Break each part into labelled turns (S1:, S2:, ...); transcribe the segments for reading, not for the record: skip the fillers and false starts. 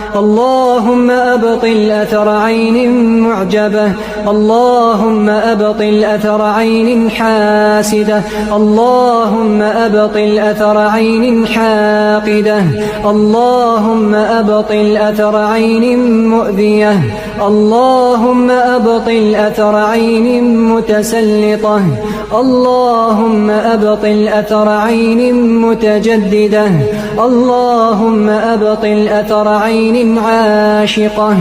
S1: اللهم أبطل أثر عين معجبة، اللهم أبطل أثر عين حاسدة، اللهم أبطل أثر عين حاقدة، اللهم أبطل أثر عين مؤذية، اللهم أبطل أثر عين متسلطة، اللهم أبطل أثر عين متجددة، اللهم أبطل أثر عين عاشقة،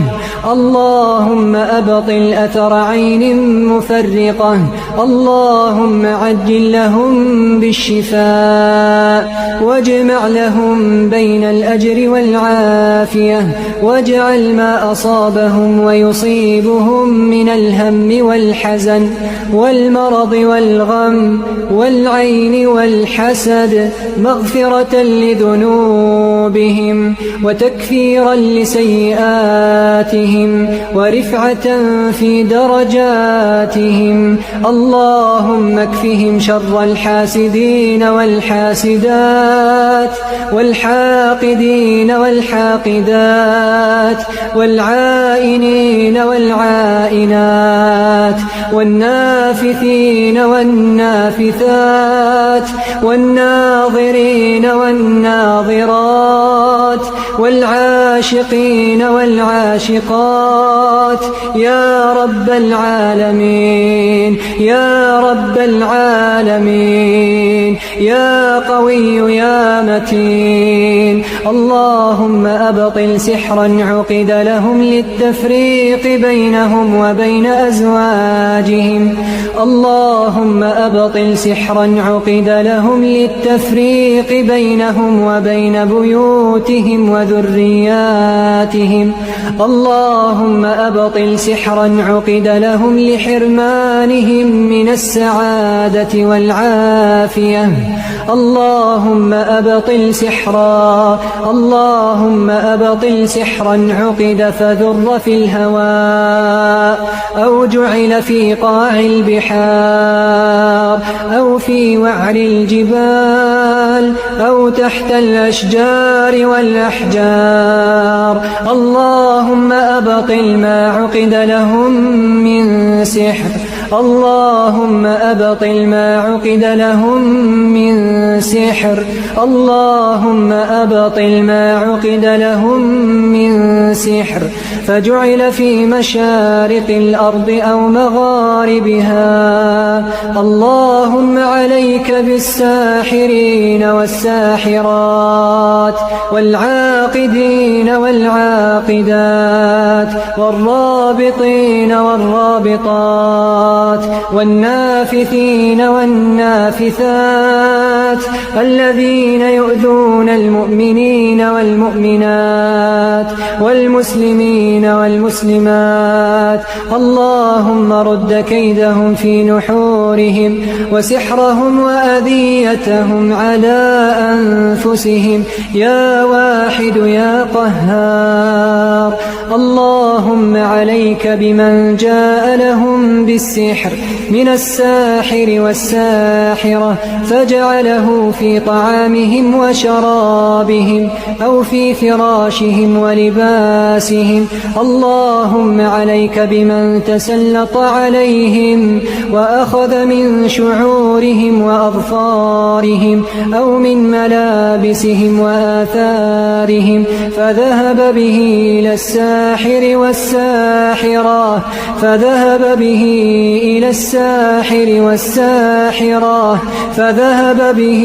S1: اللهم أبطل أثر عين مفرقة، اللهم عجل لهم بالشفاء، واجمع لهم بين الأجر والعافية، واجعل ما أصابهم ويصيبهم من الهم والحزن والمرض والغم والعين والحسد مغفرة لذنوبهم وتكفيرا لسيئاتهم ورفعة في درجاتهم. اللهم اكفهم شر الحاسدين والحاسدات والحاقدين والحاقدات والعائنين والعائنات والنافثين والنافثات والناظرين والناظرات والعاشقين والعاشقات يا رب العالمين يا رب العالمين يا قوي يا متين. اللهم أبطل سحرا عقد لهم للتفريق بينهم وبين أزواجهم، اللهم أبطل سحرا عقد لهم للتفريق بينهم وبين بيوتهم وذرياتهم، اللهم أبطل سحرا عقد لهم لحرمانهم من السعادة والعافية، اللهم أبطل سحرا، اللهم أبطل سحرا عقد فذر في الهواء أو جعل في قاع البحار أو في وعر الجبال أو تحت الأشجار والأحجار، اللهم أبطل ما عقد لهم من سحر، اللهم أبطل ما عقد لهم من سحر، اللهم أبطل ما عقد لهم من سحر فجعل في مشارق الأرض أو مغاربها. اللهم عليك بالساحرين والساحرات والعاقدين والعاقدات والرابطين والرابطات والنافثين والنافثات الذين يؤذون المؤمنين والمؤمنات والمسلمين والمسلمات، اللهم رد كيدهم في نحورهم وسحرهم وأذيتهم على أنفسهم يا واحد يا قهار. اللهم عليك بمن جاء لهم بالسحر من الساحر والساحرة فجعله في طعامهم وشرابهم أو في فراشهم ولباسهم، اللهم عليك بمن تسلط عليهم وأخذ من شعورهم وأظفارهم أو من ملابسهم وآثارهم فذهب به إلى الساحر والساحرة، فذهب به إلى الساحر والساحرة، فذهب به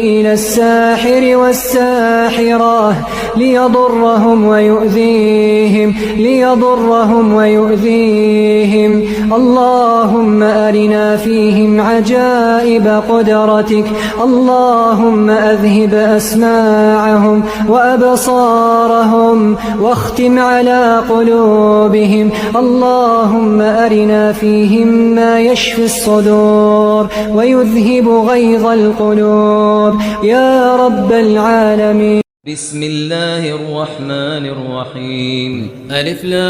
S1: إلى الساحر والساحرة ليضرهم ويؤذيهم، ليضرهم ويؤذيهم. اللهم أرنا فيهم عجائب قدرتك، اللهم أذهب أسماعهم وأبصارهم واختم على قلوبهم، اللهم أرنا فيهم ما يشفي الصدور ويذهب غيظ القلوب يا رب العالمين.
S2: بسم الله الرحمن الرحيم. ألف لام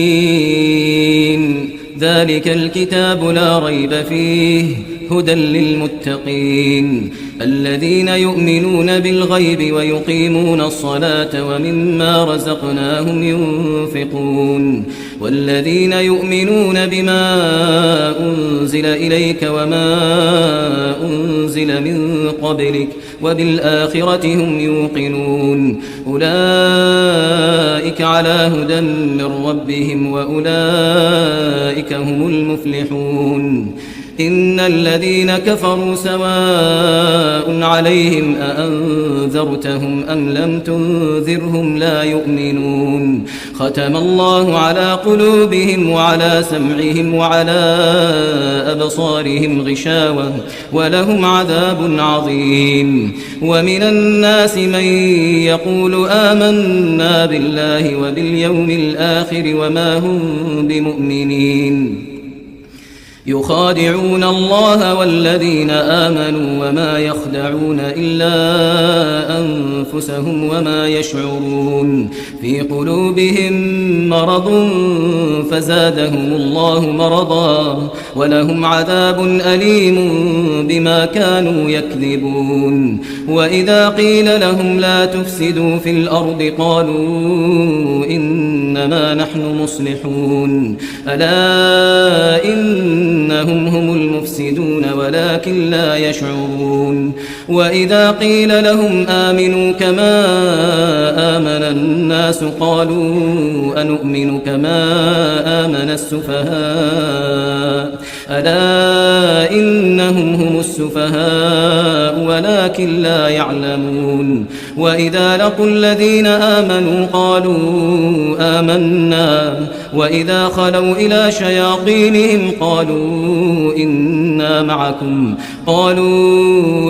S2: ميم. ذلك الكتاب لا ريب فيه هدى للمتقين الذين يؤمنون بالغيب ويقيمون الصلاة ومما رزقناهم ينفقون والذين يؤمنون بما أنزل إليك وما أنزل من قبلك وبالآخرة هم يوقنون أولئك على هدى من ربهم وأولئك هم المفلحون إن الذين كفروا سواء عليهم أأنذرتهم أم لم تنذرهم لا يؤمنون ختم الله على قلوبهم وعلى سمعهم وعلى أبصارهم غشاوة ولهم عذاب عظيم ومن الناس من يقول آمنا بالله وباليوم الآخر وما هم بمؤمنين يخادعون الله والذين آمنوا وما يخدعون إلا أنفسهم وما يشعرون في قلوبهم مرض فزادهم الله مرضا ولهم عذاب أليم بما كانوا يكذبون وإذا قيل لهم لا تفسدوا في الأرض قالوا إنما نحن مصلحون ألا إنهم هم المفسدون ولكن لا يشعرون وإذا قيل لهم آمنوا كما آمن الناس قالوا أنؤمن كما آمن السفهاء ألا إنهم هم السفهاء ولكن لا يعلمون وإذا لقوا الذين آمنوا قالوا آمنا وإذا خلوا إلى شياطينهم قالوا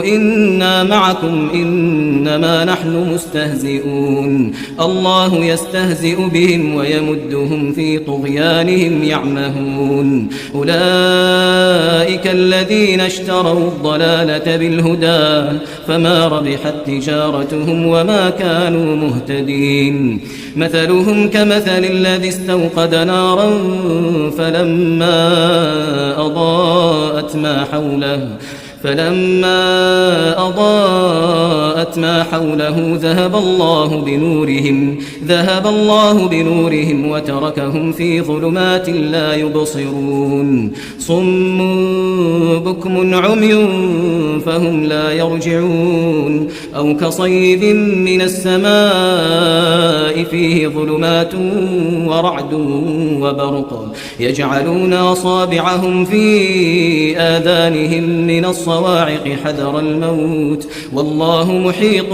S2: إنا معكم إنما نحن مستهزئون الله يستهزئ بهم ويمدهم في طغيانهم يعمهون أولئك الذين اشتروا الضلالة بالهدى فما ربحت تجارتهم وما كانوا مهتدين مثلهم كمثل الذي استوقد نارا فلما أضاءت ما حوله ذهب الله بنورهم وتركهم في ظلمات لا يبصرون صم بكم عمي فهم لا يرجعون أو كصيب من السماء فيه ظلمات ورعد وبرق يجعلون أصابعهم في آذانهم من الصواعق حذر الموت والله محيط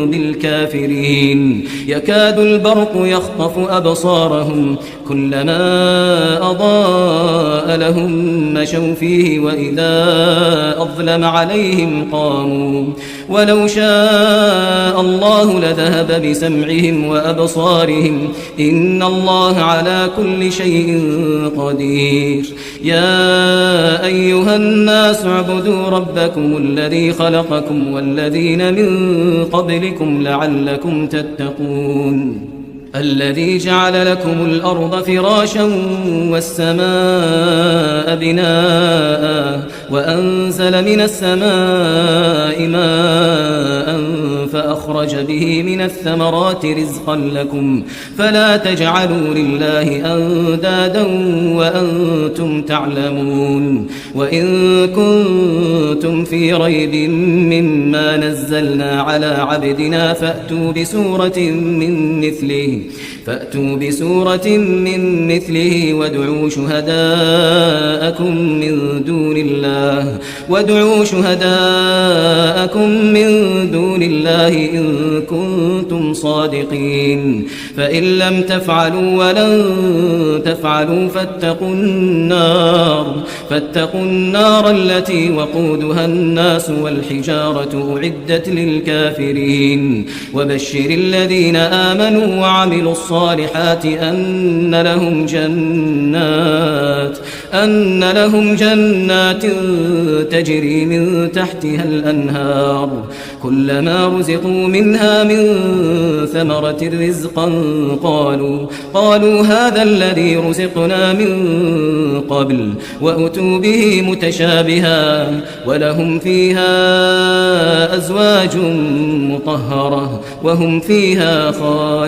S2: بالكافرين يكاد البرق يخطف أبصارهم كلما أضاء لهم مشوا فيه وإذا أظلم عليهم قاموا ولو شاء الله لذهب بسمعهم وأبصارهم إن الله على كل شيء قدير يا أيها الناس اعبدوا ربكم الذي خلقكم والذين من قبلكم لعلكم تتقون الذي جعل لكم الأرض فراشا والسماء بناء وأنزل من السماء ماء فأخرج به من الثمرات رزقا لكم فلا تجعلوا لله أندادا وأنتم تعلمون وإن كنتم في ريب مما نزلنا على عبدنا فأتوا بسورة من مثله وادعوا شهداءكم من دون الله إن كنتم صادقين فإن لم تفعلوا ولن تفعلوا فاتقوا النار التي وقودها الناس والحجارة أعدت للكافرين وبشر الذين آمنوا وعملوا الصالحات أن لهم جنات تجري من تحتها الأنهار كلما رزقوا منها من ثمرة رزقا قالوا هذا الذي رزقنا من قبل وأتوا به متشابها ولهم فيها أزواج مطهرة وهم فيها خالدون.